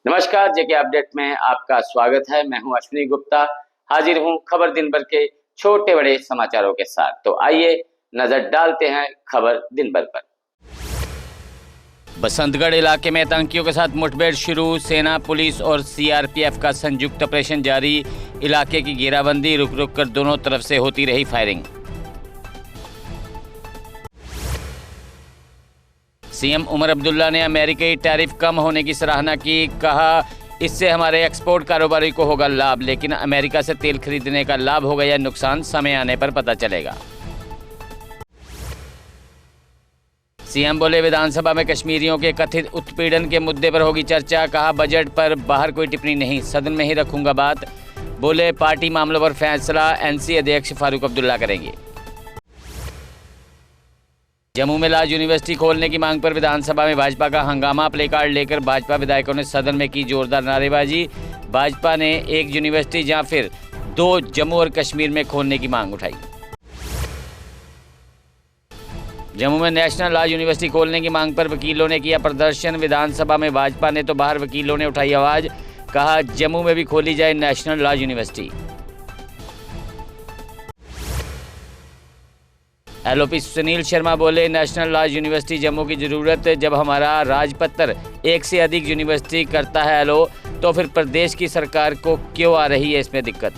नमस्कार, जेके अपडेट में आपका स्वागत है। मैं हूं अश्विनी गुप्ता, हाजिर हूं खबर दिन भर के छोटे बड़े समाचारों के साथ। तो आइए नजर डालते हैं खबर दिन भर पर। बसंतगढ़ इलाके में आतंकियों के साथ मुठभेड़ शुरू, सेना, पुलिस और सीआरपीएफ का संयुक्त ऑपरेशन जारी। इलाके की घेराबंदी, रुक रुक कर दोनों तरफ से होती रही फायरिंग। सीएम उमर अब्दुल्ला ने अमेरिकी टैरिफ कम होने की सराहना की। कहा, इससे हमारे एक्सपोर्ट कारोबारी को होगा लाभ, लेकिन अमेरिका से तेल खरीदने का लाभ होगा या नुकसान समय आने पर पता चलेगा। सीएम बोले, विधानसभा में कश्मीरियों के कथित उत्पीड़न के मुद्दे पर होगी चर्चा। कहा, बजट पर बाहर कोई टिप्पणी नहीं, सदन में ही रखूंगा बात। बोले, पार्टी मामलों पर फैसला एनसी अध्यक्ष फारूक अब्दुल्ला करेंगे। जम्मू में लाज यूनिवर्सिटी खोलने की मांग पर विधानसभा में भाजपा का हंगामा। प्ले कार्ड लेकर भाजपा विधायकों ने सदन में की जोरदार नारेबाजी। भाजपा ने एक यूनिवर्सिटी या फिर 2 जम्मू और कश्मीर में खोलने की मांग उठाई। जम्मू में नेशनल लॉ यूनिवर्सिटी खोलने की मांग पर वकीलों ने किया प्रदर्शन। विधानसभा में भाजपा ने तो बाहर वकीलों ने उठाई आवाज। कहा, जम्मू में भी खोली जाए national law university. LOP Sunil Sharma बोले, नेशनल लॉ यूनिवर्सिटी जम्मू की जरूरत। जब हमारा राजपत्र एक से अधिक यूनिवर्सिटी करता है एलओ, तो फिर प्रदेश की सरकार को क्यों आ रही है इसमें दिक्कत।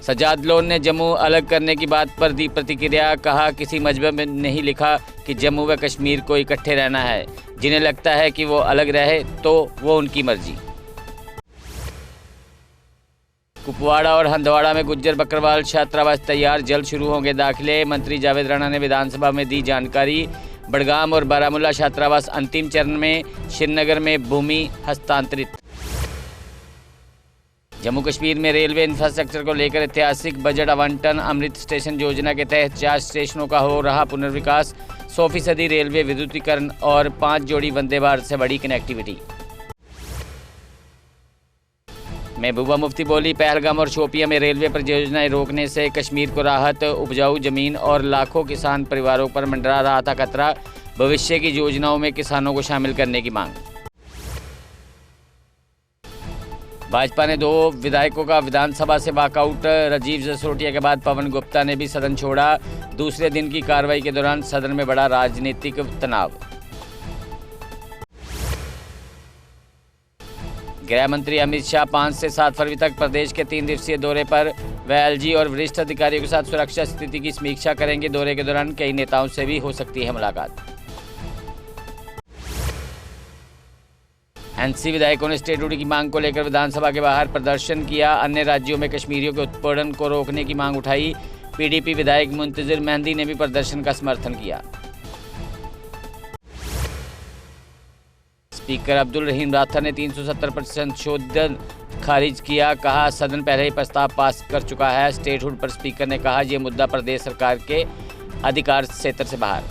सजाद लोन ने जम्मू अलग करने की बात पर दी प्रतिक्रिया। कहा, किसी मजहब में नहीं लिखा कि जम्मू व कश्मीर को इकट्ठे रहना है। जिन्हें लगता है कि वो अलग रहे तो वो उनकी मर्जी। कुपवाड़ा और हंदवाड़ा में गुज्जर बकरवाल छात्रावास तैयार, जल्द शुरू होंगे दाखिले। मंत्री जावेद राणा ने विधानसभा में दी जानकारी। बड़गाम और बारामूला छात्रावास अंतिम चरण में, श्रीनगर में भूमि हस्तांतरित। जम्मू कश्मीर में रेलवे इंफ्रास्ट्रक्चर को लेकर ऐतिहासिक बजट आवंटन। अमृत स्टेशन योजना के तहत 4 स्टेशनों का हो रहा पुनर्विकास। 100% रेलवे विद्युतीकरण और 5 जोड़ी वंदे भारत से बड़ी कनेक्टिविटी। महबूबा मुफ्ती बोली, पहलगाम और शोपियां में रेलवे परियोजनाएं रोकने से कश्मीर को राहत। उपजाऊ जमीन और लाखों किसान परिवारों पर मंडरा रहा था खतरा। भविष्य की योजनाओं में किसानों को शामिल करने की मांग। भाजपा ने 2 विधायकों का विधानसभा से वॉकआउट। राजीव जसरोटिया के बाद पवन गुप्ता ने भी सदन छोड़ा। दूसरे दिन की कार्रवाई के दौरान सदन में बढ़ा राजनीतिक तनाव। गृह मंत्री अमित शाह 5 से 7 फरवरी तक प्रदेश के 3 दिवसीय दौरे पर। वह एलजी और वरिष्ठ अधिकारियों के साथ सुरक्षा स्थिति की समीक्षा करेंगे। दौरे के दौरान कई नेताओं से भी हो सकती है मुलाकात। एनसी विधायकों ने स्टेट ड्यूटी की मांग को लेकर विधानसभा के बाहर प्रदर्शन किया। अन्य राज्यों में कश्मीरियों के उत्पीड़न को रोकने की मांग उठाई। पीडीपी विधायक मुंतजिर मेहंदी ने भी प्रदर्शन का समर्थन किया। स्पीकर अब्दुल रहीम राठौर ने 370 संशोधन खारिज किया। कहा, सदन पहले ही प्रस्ताव पास कर चुका है। स्टेटहुड पर स्पीकर ने कहा, यह मुद्दा प्रदेश सरकार के अधिकार क्षेत्र से बाहर।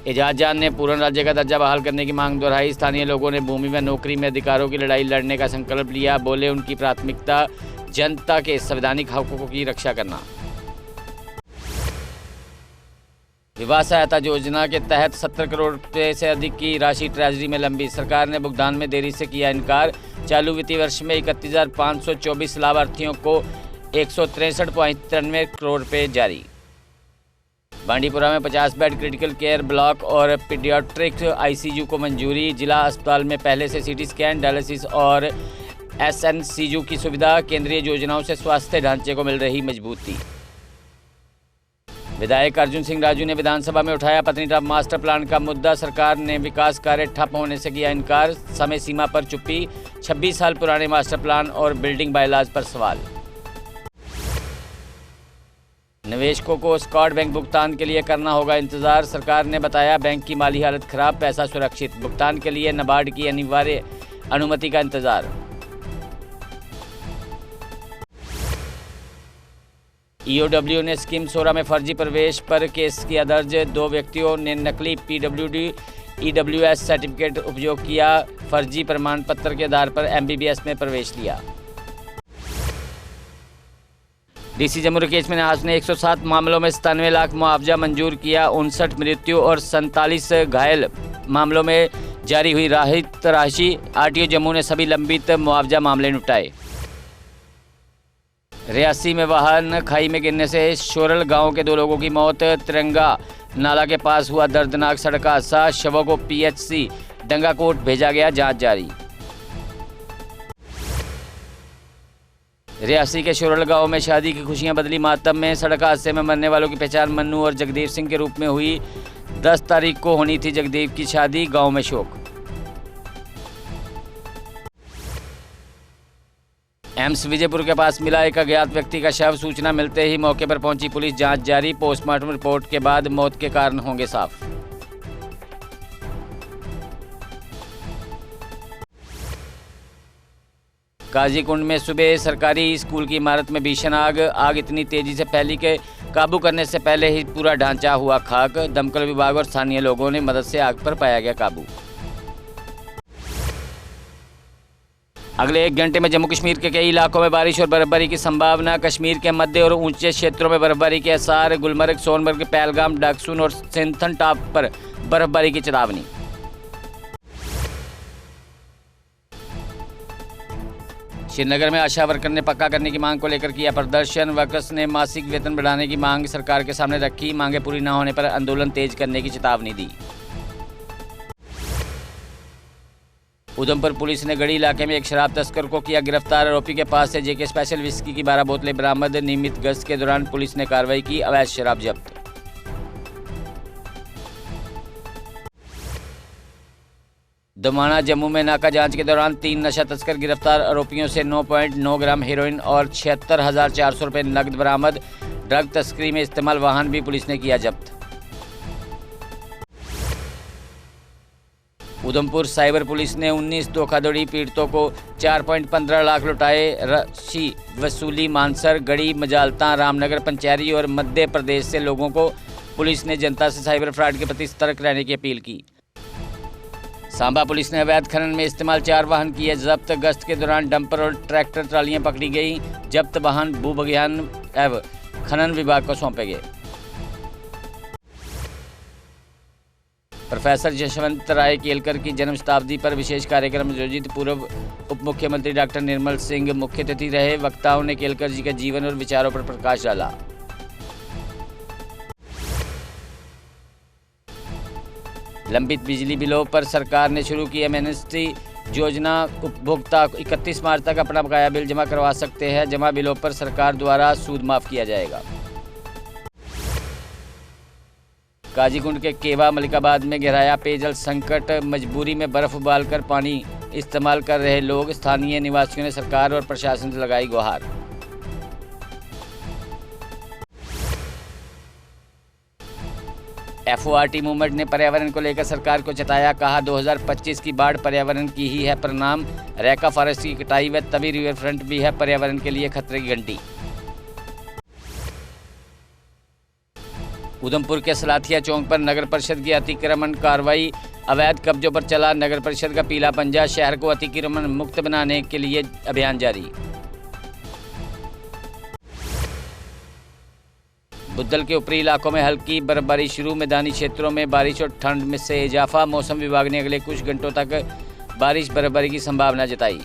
एजाज जान ने पूर्ण राज्य का दर्जा बहाल करने की मांग दोहराई। स्थानीय लोगों ने भूमि व नौकरी में अधिकारों की लड़ाई लड़ने का संकल्प लिया। बोले, उनकी प्राथमिकता जनता के संवैधानिक हकों की रक्षा करना। विवाह सहायता योजना के तहत 70 करोड़ रुपये से अधिक की राशि ट्रेजरी में लंबी। सरकार ने भुगतान में देरी से किया इनकार। चालू वित्तीय वर्ष में 31,524 लाभार्थियों को 163.93 करोड़ रुपये जारी। बांडीपुरा में 50 बेड क्रिटिकल केयर ब्लॉक और पीडियाट्रिक आईसीयू को मंजूरी। जिला अस्पताल में पहले से सीटी स्कैन, डायलिसिस और एसएनसीयू की सुविधा। केंद्रीय योजनाओं से स्वास्थ्य ढांचे को मिल रही मजबूती। विधायक अर्जुन सिंह राजू ने विधानसभा में उठाया पत्नीटॉप मास्टर प्लान का मुद्दा। सरकार ने विकास कार्य ठप होने से किया इनकार। समय सीमा पर चुप्पी। 26 साल पुराने मास्टर प्लान और बिल्डिंग बायलॉज पर सवाल। निवेशकों को स्कॉट बैंक भुगतान के लिए करना होगा इंतजार। सरकार ने बताया, बैंक की माली हालत खराब, पैसा सुरक्षित। भुगतान के लिए नाबार्ड की अनिवार्य अनुमति का इंतजार। ईओडब्ल्यू ने स्कीम सोरा में फर्जी प्रवेश पर केस किया दर्ज। 2 व्यक्तियों ने नकली पीडब्ल्यूडी ईडब्ल्यूएस सर्टिफिकेट उपयोग किया। फर्जी प्रमाण पत्र के आधार पर एमबीबीएस में प्रवेश लिया। डीसी जम्मू राकेश मिन्हास ने 107 मामलों में 97 लाख मुआवजा मंजूर किया। 59 मृत्यु और 47 घायल मामलों में जारी हुई राहत राशि। आरटीओ जम्मू ने सभी लंबित मुआवजा मामले निपटाए। रियासी में वाहन खाई में गिरने से शोरल गांव के 2 लोगों की मौत। तिरंगा नाला के पास हुआ दर्दनाक सड़क हादसा। शवों को पीएचसी डंगाकोट भेजा गया, जांच जारी। रियासी के शोरल गांव में शादी की खुशियां बदली मातम में। सड़क हादसे में मरने वालों की पहचान मन्नू और जगदीप सिंह के रूप में हुई। 10 तारीख को होनी थी जगदीप की शादी, गांव में शोक। एम्स विजयपुर के पास मिला एक अज्ञात व्यक्ति का शव। सूचना मिलते ही मौके पर पहुंची पुलिस, जांच जारी। पोस्टमार्टम रिपोर्ट के बाद मौत के कारण होंगे साफ। काजीकुंड में सुबह सरकारी स्कूल की इमारत में भीषण आग। आग इतनी तेजी से फैली कि काबू करने से पहले ही पूरा ढांचा हुआ खाक। दमकल विभाग और स्थानीय लोगों ने मदद से आग पर पाया गया काबू। अगले 1 घंटे में जम्मू कश्मीर के कई इलाकों में बारिश और बर्फबारी की संभावना। कश्मीर के मध्य और ऊंचे क्षेत्रों में बर्फबारी के आसार। गुलमर्ग, सोनमर्ग, पहलगाम, डाकसुन और सिंथन टॉप पर बर्फबारी की चेतावनी। श्रीनगर में आशा वर्कर ने पक्का करने की मांग को लेकर किया प्रदर्शन। वर्कर्स ने मासिक वेतन बढ़ाने की मांग सरकार के सामने रखी। मांगे पूरी न होने पर आंदोलन तेज करने की चेतावनी दी। उधमपुर पुलिस ने गढ़ी इलाके में एक शराब तस्कर को किया गिरफ्तार। आरोपी के पास से जेके स्पेशल विस्की की 12 बोतलें बरामद। नियमित गश्त के दौरान पुलिस ने कार्रवाई की, अवैध शराब जब्त। दमाना जम्मू में नाका जांच के दौरान 3 नशा तस्कर गिरफ्तार। आरोपियों से 9.9 ग्राम हेरोइन और 76,400 रुपये नकद बरामद। ड्रग तस्करी में इस्तेमाल वाहन भी पुलिस ने किया जब्त। उधमपुर साइबर पुलिस ने 19 धोखाधड़ी पीड़ितों को 4.15 लाख लौटाए। राशि वसूली मानसर, गढ़ी, मजालता, रामनगर, पंचैरी और मध्य प्रदेश से लोगों को पुलिस ने जनता से साइबर फ्रॉड के प्रति सतर्क रहने की अपील की। सांबा पुलिस ने अवैध खनन में इस्तेमाल 4 वाहन किए जब्त। गश्त के दौरान डंपर और ट्रैक्टर ट्रालियां पकड़ी गई। जब्त वाहन भूविज्ञान एवं खनन विभाग को सौंपे गए। प्रोफेसर जशवंत राय केलकर की जन्म शताब्दी पर विशेष कार्यक्रम आयोजित। पूर्व उप मुख्यमंत्री डॉक्टर निर्मल सिंह मुख्य अतिथि रहे। वक्ताओं ने केलकर जी के जीवन और विचारों पर प्रकाश डाला। लंबित बिजली बिलों पर सरकार ने शुरू की एमनेस्टी योजना। उपभोक्ता 31 मार्च तक अपना बकाया बिल जमा करवा सकते हैं। जमा बिलों पर सरकार द्वारा सूद माफ किया जाएगा। काजीकुंड के केवा मलिकाबाद में गहराया पेयजल संकट। मजबूरी में बर्फ उबालकर पानी इस्तेमाल कर रहे लोग। स्थानीय निवासियों ने सरकार और प्रशासन से लगाई गुहार। FORT मूवमेंट ने पर्यावरण को लेकर सरकार को चेताया। कहा 2025 की बाढ़ पर्यावरण की ही है परिणाम। रैका फॉरेस्ट की कटाई व तभी रिवर फ्रंट भी है पर्यावरण के लिए खतरे की घंटी। उधमपुर के सलाथिया चौक पर नगर परिषद की अतिक्रमण कार्रवाई। अवैध कब्जों पर चला नगर परिषद का पीला पंजा। शहर को अतिक्रमण मुक्त बनाने के लिए अभियान जारी। बुद्धल के ऊपरी इलाकों में हल्की बर्फबारी शुरू। मैदानी क्षेत्रों में बारिश और ठंड में से इजाफा। मौसम विभाग ने अगले कुछ घंटों तक बारिश बर्फबारी की संभावना जताई।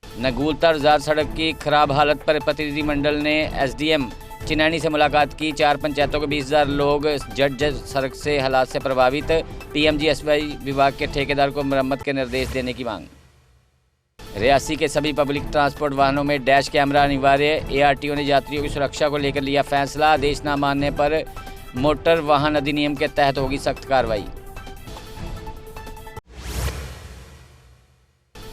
नगूलता रजाद सड़क की खराब हालत पर प्रतिनिधिमंडल ने SDM चिनैनी से मुलाकात की। 4 पंचायतों के 20,000 लोग जट सड़क से हालात से प्रभावित। PMGSY विभाग के ठेकेदार को मरम्मत के निर्देश देने की मांग। रियासी के सभी पब्लिक ट्रांसपोर्ट वाहनों में डैश कैमरा अनिवार्य। ARTO ने यात्रियों की सुरक्षा को लेकर लिया फैसला। आदेश न मानने पर मोटर वाहन अधिनियम के तहत होगी सख्त कार्रवाई।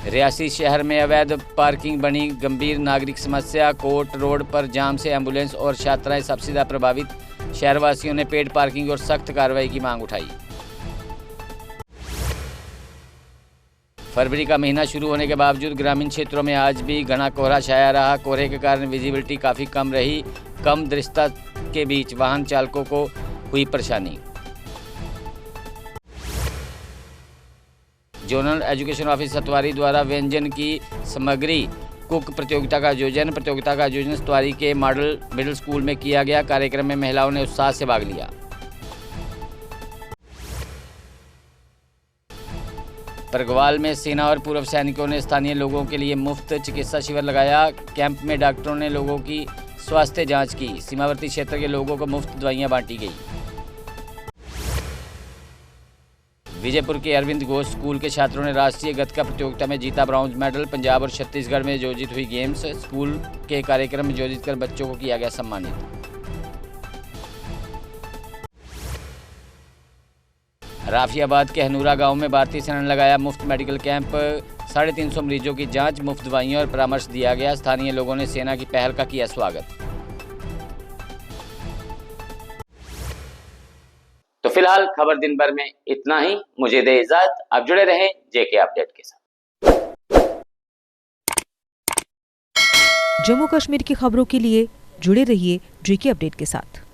रियासी शहर में अवैध पार्किंग बनी गंभीर नागरिक समस्या। कोर्ट रोड पर जाम से एम्बुलेंस और यात्राएं सबसे ज्यादा प्रभावित। शहरवासियों ने पेड पार्किंग और सख्त कार्रवाई की मांग उठाई। फरवरी का महीना शुरू होने के बावजूद ग्रामीण क्षेत्रों में आज भी घना कोहरा छाया रहा। कोहरे के कारण विजिबिलिटी काफ़ी कम रही। कम दृश्यता के बीच वाहन चालकों को हुई परेशानी। जोनल एजुकेशन ऑफिस सतवारी द्वारा व्यंजन की सामग्री कुक प्रतियोगिता का आयोजन सतवारी के मॉडल मिडिल स्कूल में किया गया। कार्यक्रम में महिलाओं ने उत्साह से भाग लिया। परगवाल में सेना और पूर्व सैनिकों ने स्थानीय लोगों के लिए मुफ्त चिकित्सा शिविर लगाया। कैंप में डॉक्टरों ने लोगों की स्वास्थ्य जांच की। सीमावर्ती क्षेत्र के लोगों को मुफ्त दवाइयां बांटी गई। विजयपुर के अरविंद घोष स्कूल के छात्रों ने राष्ट्रीय गतका प्रतियोगिता में जीता ब्रॉन्ज मेडल। पंजाब और छत्तीसगढ़ में आयोजित हुई गेम्स। स्कूल के कार्यक्रम में आयोजित कर बच्चों को किया गया सम्मानित। राफियाबाद के हनूरा गांव में भारतीय सेना ने लगाया मुफ्त मेडिकल कैंप। 350 मरीजों की जांच, मुफ्त दवाइयां और परामर्श दिया गया। स्थानीय लोगों ने सेना की पहल का किया स्वागत। तो फिलहाल खबर दिन भर में इतना ही। मुझे दे इजाजत। आप जुड़े रहें जेके अपडेट के साथ। जम्मू कश्मीर की खबरों के लिए जुड़े रहिए जेके अपडेट के साथ।